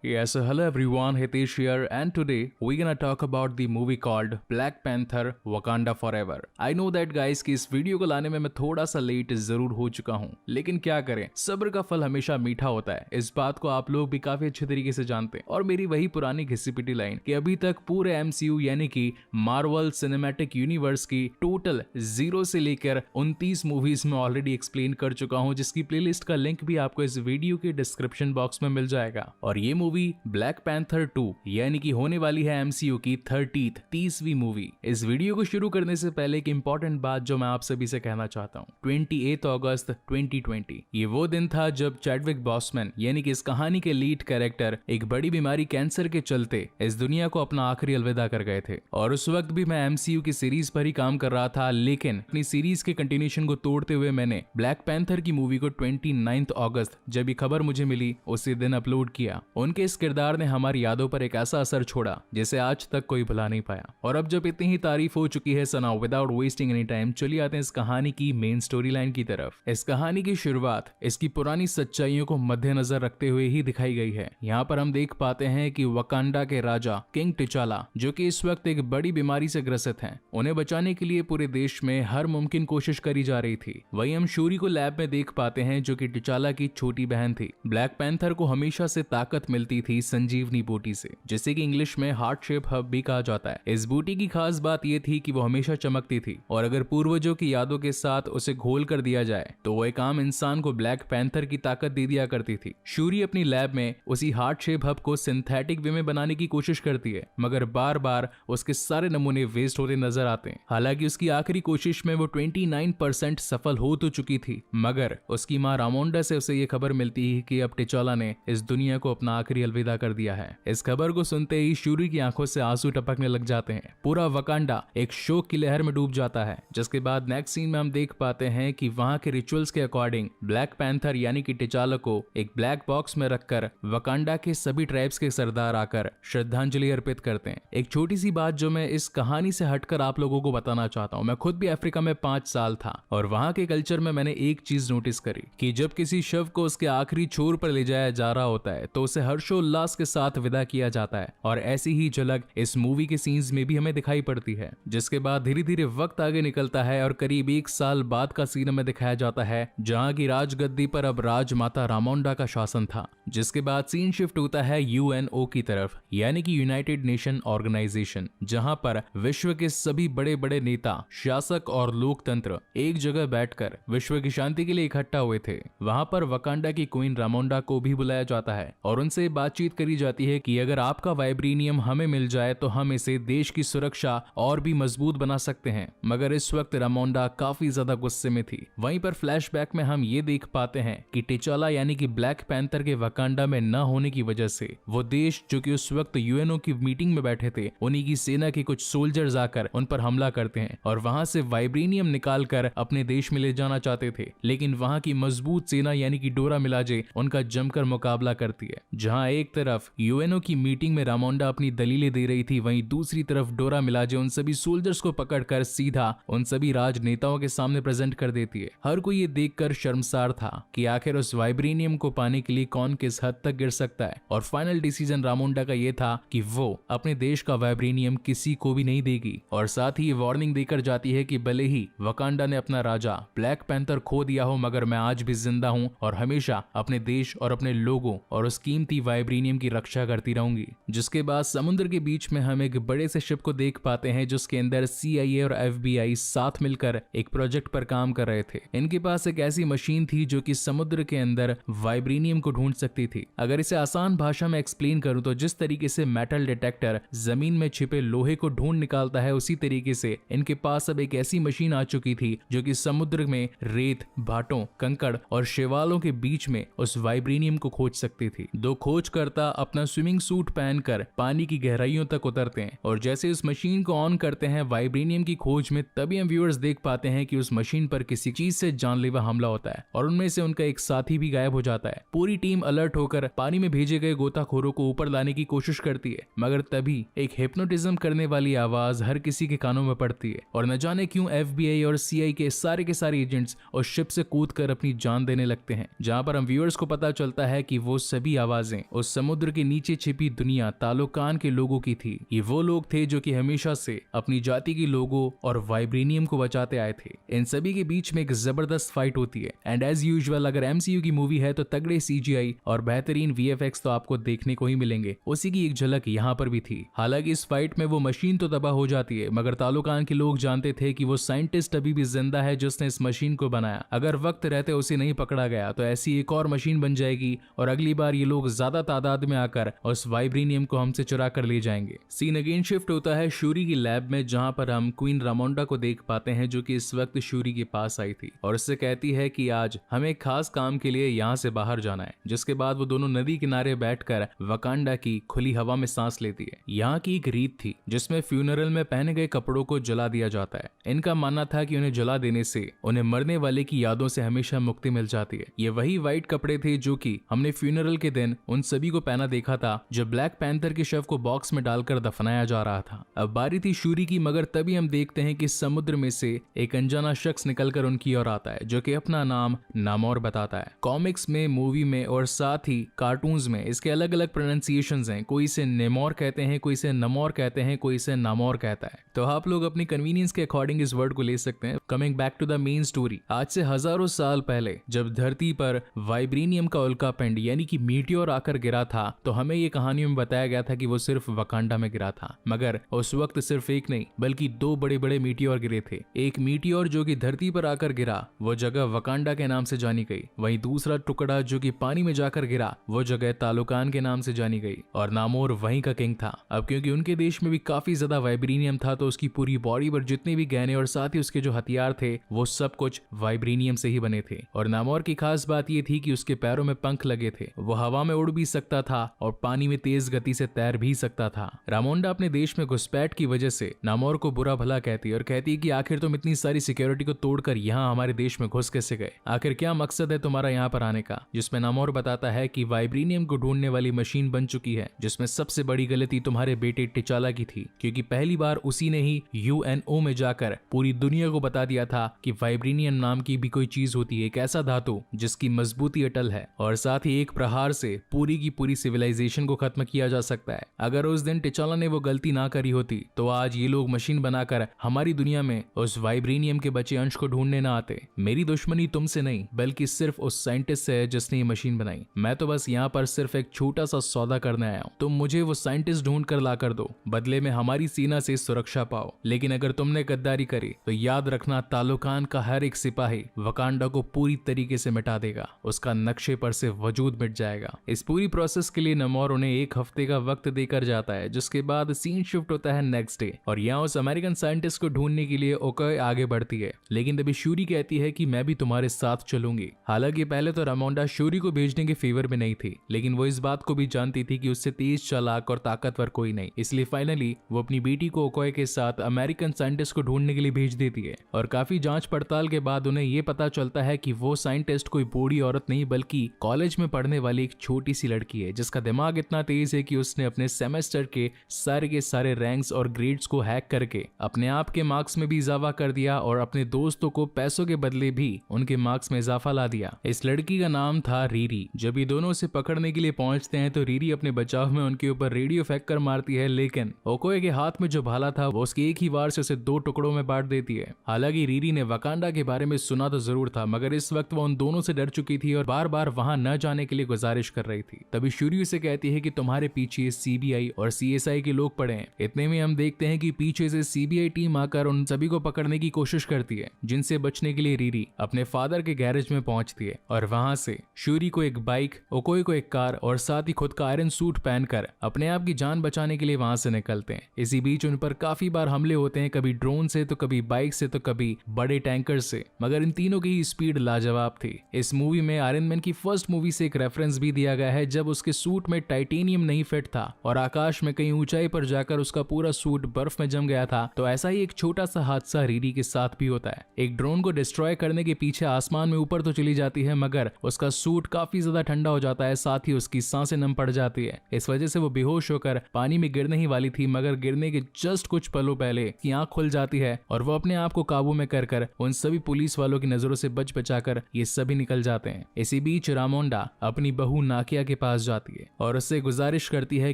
Yes, so hello everyone, Hitesh here, and today we're gonna talk about the movie called Black Panther Wakanda Forever. I know that guys कि इस video को लाने में मैं थोड़ा सा लेट जरूर हो चुका हूँ, लेकिन क्या करें, सब्र का फल हमेशा मीठा होता है। इस बात को आप लोग भी काफी अच्छे तरीके से जानते हैं और मेरी वही पुरानी घिसी पिटी लाइन कि अभी तक पूरे MCU यानी कि मार्वल सिनेमैटिक यूनिवर्स की टोटल 0 से लेकर 29 मूवीज में ऑलरेडी एक्सप्लेन कर चुका हूँ, जिसकी प्लेलिस्ट का लिंक भी आपको इस वीडियो के डिस्क्रिप्शन बॉक्स में मिल जाएगा। और ये मूवी ब्लैक पैंथर 2 यानी कि होने वाली है MCU की 30वीं मूवी। इस वीडियो को शुरू करने से पहले एक इंपॉर्टेंट बात जो मैं आप सभी से कहना चाहता हूँ, 28 अगस्त 2020 ये वो दिन था जब चैडविक बॉसमैन यानी कि इस कहानी के लीड कैरेक्टर एक बड़ी बीमारी कैंसर के चलते इस दुनिया को अपना आखिरी अलविदा कर गए थे। और उस वक्त भी मैं MCU की सीरीज पर ही काम कर रहा था, लेकिन अपनी सीरीज के कंटिन्यूएशन को तोड़ते हुए मैंने ब्लैक पैंथर की मूवी को 29 अगस्त जब ये खबर मुझे मिली उसी दिन अपलोड किया। उनके इस किरदार ने हमारी यादों पर एक ऐसा असर छोड़ा जिसे आज तक कोई भुला नहीं पाया। और अब जब इतनी ही तारीफ हो चुकी है, so without wasting any time चलिए आते हैं इस कहानी की मेन स्टोरी लाइन की तरफ। इस कहानी की शुरुआत इसकी पुरानी सच्चाइयों को मद्देनजर रखते हुए ही दिखाई गई है। यहाँ पर हम देख पाते हैं कि वकांडा के राजा किंग टिचाला जो कि इस वक्त एक बड़ी बीमारी से ग्रसित हैं, उन्हें बचाने के लिए पूरे देश में हर मुमकिन कोशिश करी जा रही थी। वहीं हम शूरी को लैब में देख पाते हैं जो कि टिचाला की छोटी बहन थी। ब्लैक पैंथर को हमेशा से ताकत मिलती थी संजीवनी बूटी से, जिसे कि इंग्लिश में हार्ट शेप हब भी कहा जाता है। इस बूटी की खास बात यह थी कि वो हमेशा चमकती थी और अगर पूर्वजों की यादों के साथ उसे घोल कर दिया जाए तो वो एक आम इंसान को ब्लैक पैंथर की ताकत दे दिया करती थी। शूरी अपनी लैब में उसी हार्ट शेप हब को सिंथेटिक वे में बनाने की कोशिश करती है, मगर बार बार उसके सारे नमूने वेस्ट होते नजर आते हैं। हालांकि उसकी आखिरी कोशिश में वो 29% सफल हो तो चुकी थी, मगर उसकी मां रामोंडा से उसे ये खबर मिलती है कि अब टिचाला ने इस दुनिया को अपना आखिरी अलविदा कर दिया है। इस खबर को सुनते ही शूरी की आंखों से आंसू टपकने लग जाते हैं। पूरा वकांडा एक शोक की लहर में डूब जाता है, जिसके बाद नेक्स्ट सीन में हम देख पाते हैं कि वहां के रिचुअल्स के अकॉर्डिंग ब्लैक पैंथर यानी कि टिचाला को एक ब्लैक बॉक्स में रखकर वकांडा के सभी ट्राइब्स के सरदार आकर श्रद्धांजलि अर्पित करते हैं। एक छोटी सी बात जो मैं इस कहानी से हटकर आप लोगों को बताना चाहता हूँ, मैं खुद भी अफ्रीका में 5 साल था और वहां के कल्चर में मैंने एक चीज नोटिस करी कि जब किसी शव को उसके आखिरी छोर पर ले जाया जा रहा होता है तो उसे हर्षोल्लास के साथ विदा किया जाता है। और ऐसी ही झलक इस मूवी के सीन्स में भी हमें दिखाई पड़ती है। जिसके बाद धीरे धीरे वक्त आगे निकलता है और करीब 1 साल बाद का सीन हमें दिखाया जाता है जहां की राजगद्दी पर अब राजमाता रामोंडा का शासन था। जिसके बाद सीन शिफ्ट होता है UNO की तरफ यानी कि यूनाइटेड नेशन ऑर्गेनाइजेशन, जहां पर विश्व के सभी बड़े बड़े नेता, शासक और लोकतंत्र एक जगह बैठकर विश्व की शांति के लिए इकट्ठा हुए थे। वहां पर वकांडा की क्वीन रामोंडा को भी बुलाया जाता है और उनसे बातचीत करी जाती है कि अगर आपका वाइब्रेनियम हमें मिल जाए तो हम इसे देश की सुरक्षा और भी मजबूत बना सकते हैं। मगर इस वक्त रामोंडा काफी ज्यादा गुस्से में थी। वहीं पर फ्लैशबैक में हम ये देख पाते हैं कि टिचाला यानी कि ब्लैक पैंथर के वकांडा में न होने की वजह से वो देश जो कि उस वक्त UNO की मीटिंग में बैठे थे, उन्हीं की सेना के कुछ सोल्जर्स आकर उन पर हमला करते हैं और वहां से वाइब्रेनियम निकाल कर अपने देश में ले जाना चाहते थे। लेकिन वहां की मजबूत सेना यानी कि डोरा मिलाजे उनका जमकर मुकाबला करती है। जहां एक तरफ UNO की मीटिंग में रामोंडा अपनी दलीलें दे रही थी, वहीं दूसरी तरफ डोरा मिलाजे उन सभी सोल्जर्स को पकड़कर सीधा उन सभी राजनेताओं के सामने प्रेजेंट कर देती है। हर कोई ये देखकर शर्मसार था कि आखिर उस वाइब्रेनियम को पाने के लिए कौन किस हद तक गिर सकता है। और फाइनल डिसीजन रामोंडा का ये था कि वो अपने देश का वाइब्रेनियम किसी को भी नहीं देगी और साथ ही वार्निंग देकर जाती है कि भले ही वकांडा ने अपना राजा ब्लैक पैंथर खो दिया हो, मगर मैं आज भी जिंदा हूँ और हमेशा अपने देश और अपने लोगों और उस कीमती वाइब्रेनियम की रक्षा करती रहूंगी। जिसके बाद समुद्र के बीच में हम एक बड़े से शिप को देख पाते हैं जिसके अंदर CIA और FBI साथ मिलकर एक प्रोजेक्ट पर काम कर रहे थे। इनके पास एक ऐसी मशीन थी जो कि समुद्र के अंदर वाइब्रेनियम को ढूंढ सकती थी। अगर इसे आसान भाषा में एक्सप्लेन करूं तो जिस तरीके से मेटल डिटेक्टर जमीन में छिपे लोहे को ढूंढ निकालता है, उसी तरीके से इनके पास अब एक ऐसी मशीन आ चुकी थी जो कि समुद्र में रेत, भाटों, कंकड़ और शैवालों के बीच में उस वाइब्रेनियम को खोज सकती थी। 2 खोजकर्ता अपना स्विमिंग सूट पहनकर पानी की गहराइयों तक उतरते हैं और जैसे उस मशीन को ऑन करते हैं वाइब्रेनियम की खोज में, तभी हम व्यूअर्स देख पाते हैं कि उस मशीन पर किसी चीज से जानलेवा हमला होता है और उनमें से उनका एक साथी भी गायब हो जाता है। पूरी टीम अलर्ट होकर पानी में भेजे गए गोताखोरों को ऊपर लाने की कोशिश करती है, मगर तभी एक हिप्नोटिज्म करने वाली आवाज हर किसी के कानों में पड़ती है और न जाने क्यों FBI और CI के सारे एजेंट्स उस शिप से कूदकर अपनी जान देने लगते हैं। जहां पर हम व्यूअर्स को पता चलता है कि वो सभी आवाजें उस समुद्र के नीचे छिपी दुनिया तालोकान के लोगों की थी। ये वो लोग थे जो कि हमेशा से अपनी जाति के लोगों और वाइब्रेनियम को बचाते आए थे। इन सभी के बीच में एक जबरदस्त फाइट होती है एंड एज यूजुअल अगर एमसीयू की मूवी है तो तगड़े सीजीआई और बेहतरीन वीएफएक्स तो आपको देखने को ही मिलेंगे। उसी की एक झलक यहाँ पर भी थी। हालांकि इस फाइट में वो मशीन तो तबाह हो जाती है, मगर तालोकान के लोग जानते थे कि वो साइंटिस्ट अभी भी जिंदा है जिसने इस मशीन को बनाया। अगर वक्त रहते उसे नहीं पकड़ा गया तो ऐसी एक और मशीन बन जाएगी और अगली बार ये लोग ज्यादा तादाद में आकर उस वाइब्रेनियम को हमसे चुरा कर ले जाएंगे। सीन अगेन शिफ्ट होता है शूरी की लैब में, जहां पर हम क्वीन रामोंडा को देख पाते हैं जो कि इस वक्त शूरी के पास आई थी और उससे कहती है कि आज हमें खास काम के लिए यहाँ से बाहर जाना है। जिसके बाद वो दोनों नदी किनारे बैठकर वकांडा की खुली हवा में सांस लेती है। यहाँ की एक रीत थी जिसमें फ्यूनरल में पहने गए कपड़ों को जला दिया जाता है। इनका मानना था कि उन्हें जला देने से उन्हें मरने वाले की यादों से हमेशा मुक्ति मिल जाती है। ये वही व्हाइट कपड़े थे जो कि हमने फ्यूनरल के दिन उन सभी को पहना देखा था जब ब्लैक पैंथर के शव को बॉक्स में डालकर दफनाया जा रहा था। अब बारी थी शूरी की, मगर तभी हम देखते हैं कि समुद्र में से एक अनजाना शख्स निकलकर उनकी ओर आता है जो कि अपना नाम नामोर बताता है। कॉमिक्स में, मूवी में और साथ ही कार्टून्स में इसके अलग अलग प्रोनाउंसिएशंस हैं। कोई इसे नेमोर कहते हैं, कोई इसे नमोर कहते हैं, कोई इसे नामोर कहता है। तो आप लोग अपनी कन्वीनियंस के अकॉर्डिंग इस वर्ड को ले सकते हैं। Coming back to the main story, आज से हजारों साल पहले जब धरती पर वाइब्रेनियम का उल्कापिंड यानी कि मीटियोर आकर गिरा था तो हमें ये कहानी में बताया गया था कि वो सिर्फ वकांडा में गिरा था। मगर उस वक्त सिर्फ एक नहीं बल्कि दो बड़े बड़े मीटियोर गिरे थे। एक मीटियोर जो कि धरती पर आकर गिरा वो जगह वकांडा के नाम से जानी गई, वहीं दूसरा टुकड़ा जो कि पानी में जाकर गिरा वो जगह तालोकान के नाम से जानी गई और नामोर वहीं का किंग था। अब क्योंकि उनके देश में भी काफी ज्यादा वाइब्रेनियम था तो उसकी पूरी बॉडी पर जितने भी गहने और साथ ही उसके जो हथियार थे वो सब कुछ वाइब्रेनियम से ही बने थे। और नामोर की खास बात ये थी कि उसके पैरों में पंख लगे थे, वो हवा में उड़ भी सकता था और पानी में तेज गति से तैर भी सकता था। रामोंडा अपने देश में घुसपैठ की वजह से नामोर को बुरा भला कहती है और कहती है कि आखिर तुम इतनी सारी सिक्योरिटी को तोड़कर यहाँ हमारे देश में घुस कैसे गए, आखिर क्या मकसद है तुम्हारा यहाँ पर आने का। जिसमें नामोर बताता है कि वाइब्रेनियम को ढूंढने वाली मशीन बन चुकी है, जिसमें सबसे बड़ी गलती तुम्हारे बेटे टिचाला की थी क्योंकि पहली बार उसी ने ही यूएनओ में जाकर पूरी दुनिया को बता दिया था कि वाइब्रेनियम नाम की भी कोई चीज होती है, एक ऐसा धातु जिसकी मजबूती अटल है और साथ ही एक प्रहार से पूरी की पूरी सिविलाइजेशन को खत्म किया जा सकता है। अगर उस दिन टिचाला ने वो गलती ना करी होती तो आज ये लोग मशीन बनाकर हमारी दुनिया में उस वाइब्रेनियम के बचे अंश को ढूंढने ना आते। मेरी दुश्मनी तुमसे नहीं बल्कि सिर्फ उस साइंटिस्ट से है जिसने ये मशीन बनाई। मैं तो बस यहाँ पर सिर्फ एक छोटा सा सौदा करने आया हूँ, तुम मुझे वो साइंटिस्ट ढूंढ कर ला कर दो, बदले में हमारी सेना से सुरक्षा पाओ। लेकिन अगर तुमने गद्दारी करी तो याद रखना तालोकान का हर एक सिपाही वकांडा को पूरी तरीके से मिटा देगा, उसका नक्शे पर से वजूद मिट जाएगा। इस पूरी प्रोसेस के लिए नामोर उन्हें एक हफ्ते का वक्त देकर जाता है, जिसके बाद सीन शिफ्ट होता है नेक्स्ट डे और यहाँ उस अमेरिकन साइंटिस्ट को ढूंढने के लिए ओकोय आगे बढ़ती है। लेकिन तभी शूरी कहती है कि मैं भी तुम्हारे साथ चलूंगी। हालांकि पहले तो रामोंडा शूरी को भेजने के फेवर में नहीं थी, लेकिन वो इस बात को भी जानती थी कि उससे तेज, चालाक और ताकतवर कोई नहीं, इसलिए फाइनली वो अपनी बेटी को ओकोय के साथ अमेरिकन साइंटिस्ट को ढूंढने के लिए भेज देती है। और काफी जांच पड़ताल के बाद उन्हें ये पता चलता है कि वो साइंटिस्ट कोई बूढ़ी औरत नहीं बल्कि कॉलेज में पढ़ने वाली एक छोटी सी लड़की है जिसका दिमाग इतना तेज है कि उसने अपने सेमेस्टर के सारे रैंक्स और ग्रेड्स को हैक करके अपने आप के मार्क्स में भी इजाफा कर दिया और अपने दोस्तों को पैसों के बदले भी उनके मार्क्स में इजाफा ला दिया। इस लड़की का नाम था रीरी। जब ये दोनों उसे पकड़ने के लिए पहुंचते हैं तो रीरी अपने बचाव में उनके ऊपर रेडियो फेंक कर मारती है, लेकिन ओकोय के हाथ में जो भाला था वो उसके एक ही वार से उसे दो टुकड़ों में बांट देती है। हालांकि रीरी ने वकांडा के बारे में सुना तो जरूर था, मगर इस वक्त वो उन दोनों से डर चुकी थी और बार बार वहां न जाने के लिए गुजारिश कर रही थी। तभी शूरी से कहती है कि तुम्हारे पीछे सीबीआई और सीएसआई के लोग पड़े हैं। इतने में हम देखते हैं कि पीछे से सीबीआई टीम आकर उन सभी को पकड़ने की कोशिश करती है, जिनसे बचने के लिए रीरी अपने फादर के गैरेज में पहुंचती है और वहां से शूरी को एक बाइक, ओकोय को एक कार और साथ ही खुद का आयरन सूट पहनकर अपने आप की जान बचाने के लिए वहां से निकलते हैं। इसी बीच उन पर काफी बार हमले होते हैं, कभी ड्रोन से तो कभी बाइक से तो कभी बड़े टैंकर से, मगर इन तीनों की स्पीड लाजवाब थी। इस मूवी में आयरन मैन की फर्स्ट मूवी से एक रेफरेंस भी दिया गया है जब उसके सूट में टाइटेनियम नहीं फिट था और आकाश में कहीं ऊंचाई पर जाकर उसका पूरा सूट बर्फ में जम गया था। तो ऐसा ही एक छोटा सा हादसा रीरी के साथ भी होता है। एक ड्रोन को डिस्ट्रॉय करने के पीछे आसमान में ऊपर तो चली जाती है, मगर उसका सूट काफी ज्यादा ठंडा हो जाता है, साथ ही उसकी सांसें नम पड़ जाती है। इस वजह से वो बेहोश होकर पानी में गिरने ही वाली थी, मगर गिरने के जस्ट कुछ पलों पहले की आंख खुल जाती है और वो अपने आप को काबू में कर उन सभी पुलिस वालों की नजरों से बच बचाकर ये सभी निकल जाते हैं। इसी बीच रामोंडा अपनी बहू नाकिया के पास जाती है और उससे गुजारिश करती है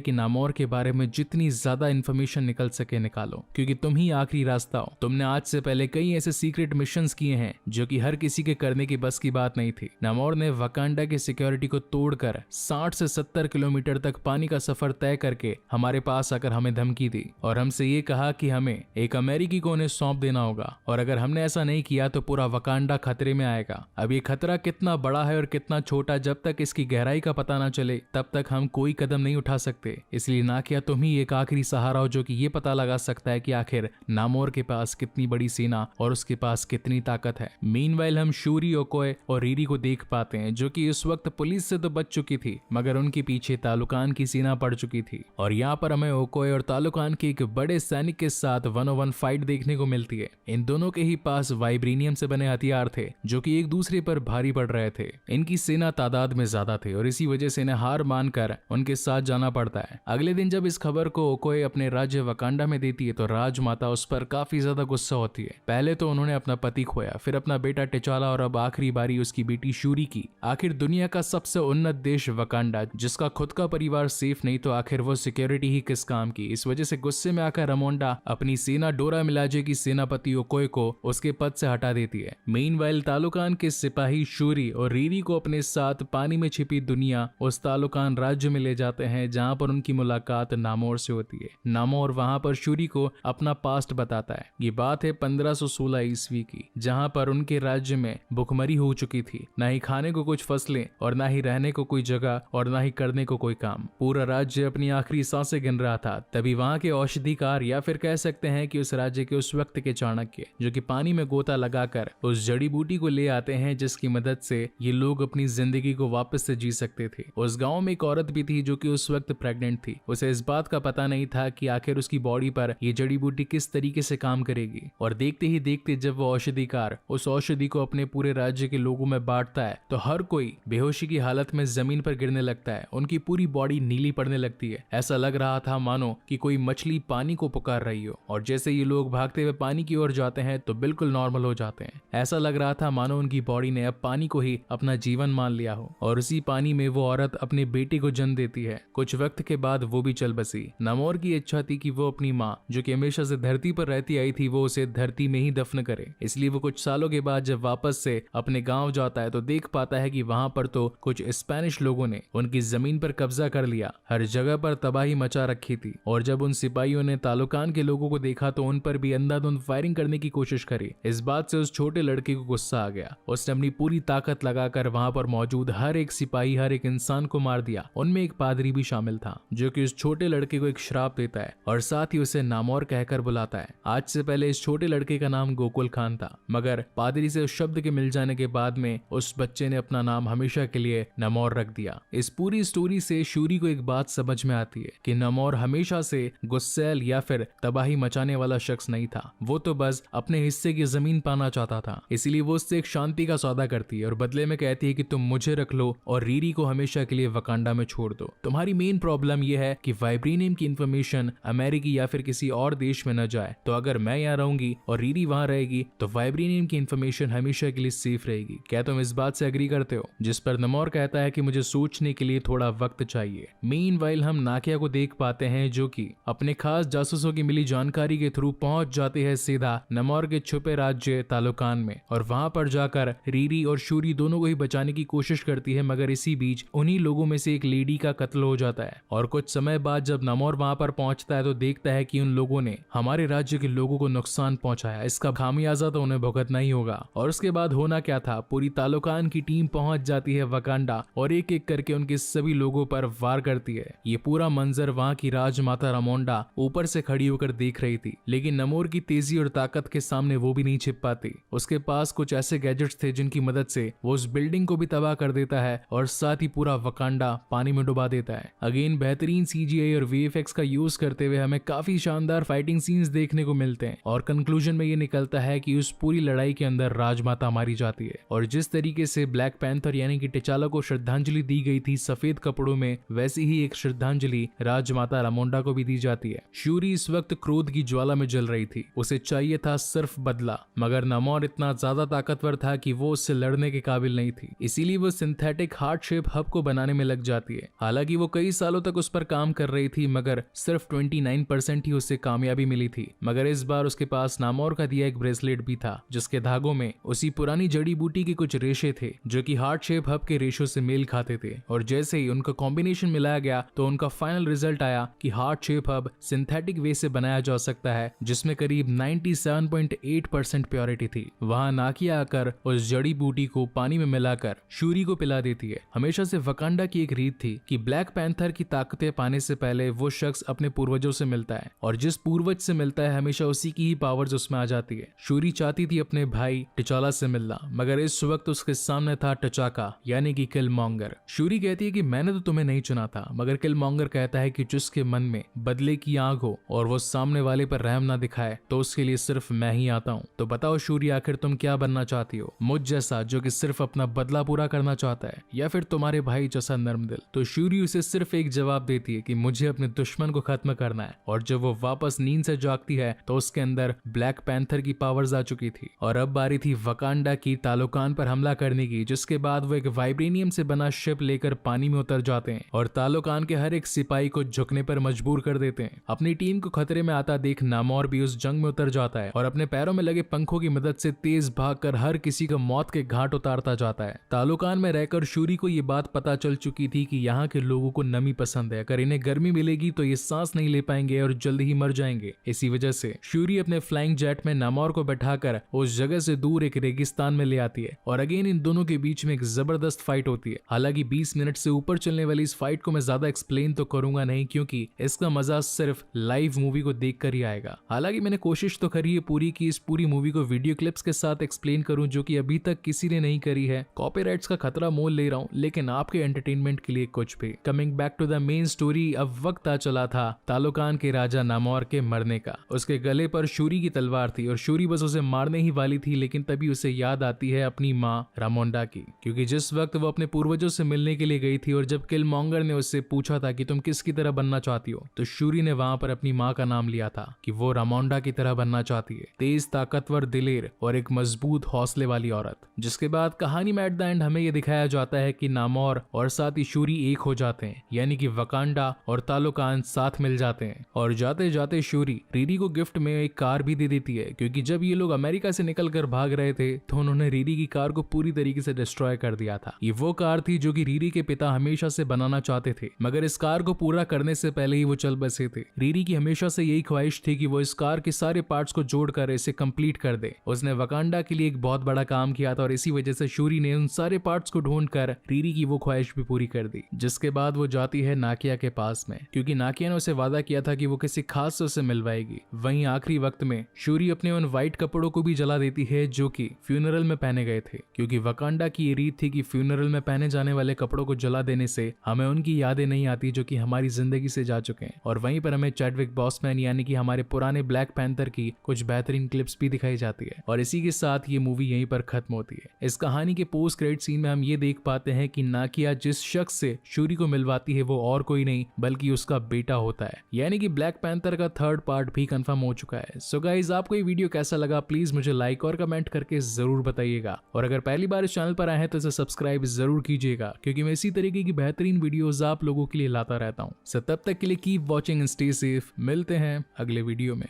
कि नामोर के बारे में जितनी ज्यादा इन्फॉर्मेशन निकल सके निकालो, क्योंकि तुम ही आखिरी रास्ता हो। तुमने आज से पहले कई ऐसे सीक्रेट मिशंस किए हैं जो कि हर किसी के करने की बस की बात नहीं थी। नामोर ने वकांडा की सिक्योरिटी को तोड़कर 60 से 70 किलोमीटर तक पानी का सफर तय करके हमारे पास आकर हमें धमकी दी और हमसे ये कहा कि हमें एक अमेरिकी को उन्हें सौंप देना होगा, और अगर हमने ऐसा नहीं किया तो पूरा वकांडा खतरे में आएगा। अब ये खतरा कितना बड़ा है और कितना छोटा, जब तक इसकी गहराई का पता ना चले तब तक हम कोई कदम नहीं उठा सकते। इसलिए नाकिया तुम ही एक आखिरी सहारा हो जो कि ये पता लगा सकता है कि आखिर नामोर के पास कितनी बड़ी सेना और उसके पास कितनी ताकत है। मीनवाइल हम शूरी, ओकोए और रीरी को देख पाते हैं जो कि उस वक्त पुलिस से तो बच चुकी थी मगर उनके पीछे तालुकान की सेना पड़ चुकी थी। और यहाँ पर हमें ओकोए और तालुकान के एक बड़े सैनिक के साथ 1-on-1 फाइट देखने को मिलती है। इन दोनों के ही पास वाइब्रेनियम से बने हथियार थे जो कि एक दूसरे पर भारी पड़ रहे थे। इनकी सेना तादाद में ज्यादा थे और इसी वजह से इन्हें हार मानकर उनके साथ जाना पड़ता है। अगले दिन जब इस खबर को ओकोए अपने राज्य वकांडा में देती है तो राजमाता उस पर काफी ज्यादा गुस्सा होती है। पहले तो उन्होंने अपना पति खोया, फिर अपना बेटा टिचाला और अब आखिरी बारी उसकी बेटी शूरी की। आखिर दुनिया का सबसे उन्नत देश वकांडा, जिसका खुद का परिवार सेफ नहीं तो आखिर वो सिक्योरिटी ही किस काम की। इस वजह से गुस्से में आकर रामोंडा अपनी सेना डोरा मिलाजे की सेनापति ओकोए को उसके पद से हटा देती है। मीनवाइल तालुकान के सिपाही शूरी और रीरी को अपने साथ पानी में छिपी दुनिया उस तालुकान राज्य में ले जाते हैं जहां पर उनकी मुलाकात नामोर से होती है। नामोर वहां पर शूरी को अपना पास्ट बताता है। ये बात है 1516 ईस्वी की, जहां पर उनके राज्य में भुखमरी हो चुकी थी। ना ही खाने को कुछ फसलें और ना ही रहने को कोई जगह और ना ही करने को कोई काम। पूरा राज्य अपनी आखिरी सांसें गिन रहा था। तभी वहां के औषधिकार या फिर कह सकते हैं कि उस राज्य के उस वक्त के चाणक्य जो कि पानी में गोता लगाकर उस जड़ी बूटी को ले आते हैं जिसकी मदद से ये लोग अपनी जिंदगी को वापस से जी सकते थे। उस गांव में एक औरत भी थी जो कि उस वक्त प्रेग्नेंट थी। उसे इस बात का पता नहीं था कि आखिर उसकी बॉडी पर ये जड़ी बूटी किस तरीके से काम करेगी। और देखते ही देखते जब वो औषधिकार उस औषधि को अपने पूरे राज्य के लोगों में बांटता है तो हर कोई बेहोशी की हालत में जमीन पर गिरने लगता है। उनकी पूरी बॉडी नीली पड़ने लगती है। ऐसा लग रहा था मानो कि कोई मछली पानी को पुकार रही हो। और जैसे ये लोग भागते हुए पानी की ओर जाते हैं तो बिल्कुल नॉर्मल हो जाते हैं। ऐसा लग रहा था मानो उनकी बॉडी ने अब पानी को ही अपना जीवन मान लिया हो। और उसी पानी में वो औरत अपने बेटे को जन्म देती है। कुछ वक्त के बाद वो भी चल बसी। नामोर की इच्छा थी कि वो अपनी माँ जो कि हमेशा से धरती पर रहती आई थी वो उसे धरती में ही दफन करे। इसलिए वो कुछ सालों के बाद जब वापस से अपने गांव जाता है तो देख पाता है कि वहां पर तो कुछ स्पेनिश लोगों ने उनकी जमीन पर कब्जा कर लिया। हर जगह पर तबाही मचा रखी थी। और जब उन सिपाहियों ने तालुकान के लोगों को देखा तो उन पर भी अंधाधुंध फायरिंग करने की कोशिश करी। इस बात से उस छोटे लड़के को गुस्सा आ गया। उसने अपनी पूरी ताकत लगाकर वहां पर मौजूद हर एक सिपाही, हर एक इंसान को मार दिया। उनमें एक पादरी भी शामिल था जो कि उस छोटे लड़के को एक श्राप देता है और साथ ही उसे नामोर कहकर बुलाता है। आज से पहले इस छोटे लड़के का नाम गोकुल खान था, मगर पादरी से उस शब्द के मिल जाने के बाद में उस बच्चे ने अपना नाम हमेशा के लिए नामोर रख दिया। इस पूरी स्टोरी से शूरी को एक बात समझ में आती है कि नामोर हमेशा से गुस्सैल या फिर तबाही मचाने वाला शख्स नहीं था। वो तो बस अपने हिस्से की जमीन पाना चाहता था। इसीलिए वो उससे एक शांति का सौदा करती है और बदले में कहती है कि तुम मुझे रख लो और रीरी को हमेशा के लिए वकांडा में छोड़ दो। तुम्हारी मेन प्रॉब्लम यह है कि वाइब्रेनियम की इंफॉर्मेशन अमेरिकी या फिर किसी और देश में न जाए। तो अगर मैं यहाँ रहूंगी और रीरी वहां रहेगी तो वाइब्रेनियम की इंफॉर्मेशन हमेशा के लिए सेफ रहेगी। क्या तुम इस बात से एग्री करते हो? जिस पर नामोर कहता है कि मुझे सोचने के लिए थोड़ा वक्त चाहिए। मीनवाइल हम नाकिया को देख पाते हैं जो कि अपने खास जासूसों की मिली जानकारी के थ्रू पहुंच जाते हैं सीधा नामोर के छुपे राज्य तालुकान में और वहां पर जाकर रीरी और शूरी दोनों को ही बचाने की कोशिश करती है। मगर इसी बीच उन्हीं लोगों में से एक लेडी का कत्ल हो जाता है। और कुछ समय बाद जब नामोर वहां पर पहुंचता है तो देखता है कि उन लोगों ने हमारे राज्य के लोगों को नुकसान पहुंचाया। इसका खामियाजा तो उन्हें भुगतना ही होगा। और उसके बाद होना क्या था, पूरी तालुकान की टीम पहुंच जाती है वकांडा और एक एक करके उनके सभी लोगों पर वार करती है। ये पूरा मंजर वहां की राजमाता रामोंडा ऊपर से खड़ी होकर देख रही थी, लेकिन नामोर की तेजी और ताकत के सामने वो भी नहीं छिप पाती। उसके पास कुछ ऐसे गैजेट्स थे जिनकी मदद से वो उस बिल्डिंग को भी तबाह कर देता है और साथ ही पूरा वकांडा पानी में डुबा देता है। अगेन बेहतरीन सीजीआई और वीएफएक्स का यूज करते हुए हमें काफी शानदार फाइटिंग सीन्स देखने को मिलते हैं और कंक्लूजन में ये निकलता है कि उस पूरी लड़ाई के अंदर राजमाता मारी जाती है। और जिस तरीके से ब्लैक पैंथर यानी कि टिचाला को श्रद्धांजलि दी गई थी सफेद कपड़ों में, वैसी ही एक श्रद्धांजलि राजमाता रामोंडा को भी दी जाती है। शूरी इस वक्त क्रोध की ज्वाला में जल रही थी। उसे चाहिए था सिर्फ बदला, मगर नामोर इतना ज्यादा ताकतवर था कि वो उससे लड़ने के काबिल नहीं थी। इसीलिए वो सिंथेटिक हार्ट शेप हब को बनाने में लग जाती है। हालांकि वो कई सालों तक उस पर काम कर रही थी मगर सिर्फ 29% ही उसे कामयाबी मिली थी। मगर इस बार उसके पास नामोर का दिया एक ब्रेसलेट भी था जिसके धागों में उसी पुरानी जड़ी बूटी के कुछ रेशे थे जो कि हार्ट शेप हब के रेशों से मेल खाते थे। और जैसे ही उनका कॉम्बिनेशन मिलाया गया तो उनका फाइनल रिजल्ट आया कि हार्ट शेप हब सिंथेटिक वे से बनाया जा सकता है जिसमें करीब 97.8% प्योरिटी थी। वहां नाकिया आकर उस जड़ी बूटी को पानी में मिलाकर शूरी को पिला देती है। हमेशा से वकांडा की एक रीत थी कि ब्लैक पैंथर की ताकतें पाने से पहले वो शख्स अपने पूर्वजों से मिलता है और जिस पूर्वज से मिलता है हमेशा उसी की ही पावर्स उसमें आ जाती है। शूरी चाहती थी अपने भाई टिचाला से मिलना मगर इस वक्त उसके सामने था टचाका यानी कि किलमॉन्गर। शूरी कहती है कि मैंने तो तुम्हें नहीं चुना था मगर किलमॉन्गर कहता है कि जिसके मन में बदले की आग हो और वो सामने वाले पर रहम ना दिखाए तो उसके लिए सिर्फ मैं ही आता हूँ। तो बताओ शूरी आखिर तुम क्या बनना चाहती हो, मुझ जैसा जो कि सिर्फ अपना बदला पूरा करना चाहता है या फिर तुम्हारे भाई जैसा नर्म दिल। तो शूरी उसे सिर्फ एक जवाब देती है कि मुझे अपने दुश्मन को खत्म करना है। और जब वो वापस नींद से जागती है तो उसके अंदर ब्लैक पैंथर की पावर्स आ चुकी थी और अब बारी थी वकांडा की तालोकान पर हमला करने की, जिसके बाद वो एक वाइब्रेनियम से बना शिप लेकर पानी में उतर जाते हैं और तालोकान के हर एक सिपाही को झुकने पर मजबूर कर देते हैं। अपनी टीम को खतरे में आता देख नामोर भी उस जंग में उतर जाता है और अपने पैरों में लगे पंखों की मदद से तेज भागकर हर किसी को मौत के घाट उतारता जाता है। तालोकान में रहकर शूरी को ये बात पता चल चुकी थी कि यहाँ के लोगों को नमी पसंद है, अगर इन्हें गर्मी मिलेगी तो ये सांस नहीं ले पाएंगे और जल्दी ही मर जाएंगे। इसी वजह से शूरी अपने फ्लाइंग जेट में नामोर को बैठाकर उस जगह से दूर एक रेगिस्तान में ले आती है और अगेन इन दोनों के बीच में एक जबरदस्त फाइट होती है। हालांकि 20 मिनट से ऊपर चलने वाली इस फाइट को मैं ज्यादा एक्सप्लेन तो करूंगा नहीं क्योंकि इसका मजा सिर्फ लाइव मूवी को देखकर ही आएगा। हालांकि मैंने कोशिश तो करी है पूरी की इस पूरी मूवी को वीडियो क्लिप्स के साथ एक्सप्लेन करूं जो कि अभी तक किसी ने नहीं करी है। कॉपीराइट्स का खतरा मोल ले रहा हूं लेकिन आपके एंटरटेनमेंट के लिए कुछ भी। Coming back to the main story, अब वक्त आ चला था तालोकान के राजा नामोर के मरने का। उसके गले पर शूरी की तलवार थी और शूरी बस उसे मारने ही वाली थी लेकिन तभी उसे याद आती है अपनी माँ रामोंडा की, क्योंकि जिस वक्त वो अपने पूर्वजों से मिलने के लिए गई थी और जब किलमॉन्गर ने उससे पूछा था कि तुम किसकी तरह बनना चाहती हो तो शूरी ने वहां पर अपनी माँ का नाम लिया था कि वो रामोंडा की तरह बनना चाहती है, तेज ताकतवर दिलेर और एक मजबूत हौसले वाली औरत। जिसके बाद कहानी में एट द एंड हमें यह दिखाया जाता है कि नामोर और साथ ही शूरी एक हो जाते हैं यानी कि वकांडा और तालोकान साथ मिल जाते हैं और जाते जाते शूरी रीरी को गिफ्ट में एक कार भी दे देती है क्योंकि जब ये लोग अमेरिका से निकल कर भाग रहे थे तो उन्होंने रीरी की कार को पूरी तरीके से डिस्ट्रॉय कर दिया था। ये वो कार थी जो कि रीरी के पिता हमेशा से बनाना चाहते थे मगर इस कार को पूरा करने से पहले ही वो चल बसे थे। रीरी की हमेशा से यही ख्वाहिश थी कि वो इस कार के सारे पार्ट्स को जोड़कर इसे कंप्लीट कर दे। उसने वकांडा के लिए एक बहुत बड़ा काम किया था और इसी वजह से शूरी ने उन सारे पार्ट्स को ढूंढकर रीरी की वो ख्वाहिश भी पूरी कर दी। जिसके बाद वो जाती है नाकिया के पास में क्योंकि नाकिया ने उसे वादा किया था कि वो किसी खास से उसे मिलवाएगी। वहीं आखिरी वक्त में शूरी अपने उन व्हाइट कपड़ों को भी जला देती है जो कि फ्यूनरल में पहने गए थे क्योंकि वकांडा की ये रीत थी कि फ्यूनरल में पहने जाने वाले कपड़ों को जला देने से हमें उनकी यादें नहीं आती जो कि हमारी जिंदगी से जा चुके हैं। और वहीं पर हमें चैडविक बॉसमैन यानी कि हमारे पुराने ब्लैक पैंथर की कुछ बेहतरीन क्लिप्स भी दिखाई जाती है और इसी के साथ ये मूवी यहीं पर खत्म होती है। इस कहानी के पोस्ट क्रेडिट सीन में हम ये देख पाते हैं कि नाकिया जिस शख्स से शूरी को मिलवाती है वो और कोई नहीं बल्कि उसका बेटा होता है, यानी कि ब्लैक पैंथर का 3rd पार्ट भी कंफर्म हो चुका है। सो गाइज, आपको ये वीडियो कैसा लगा प्लीज मुझे लाइक और कमेंट करके जरूर बताइएगा और अगर पहली बार इस चैनल पर आए हैं तो इसे सब्सक्राइब जरूर कीजिएगा क्योंकि मैं इसी तरीके की बेहतरीन वीडियोस आप लोगों के लिए लाता रहता हूँ। सो तब तक के लिए keep watching and stay safe. मिलते हैं अगले वीडियो में।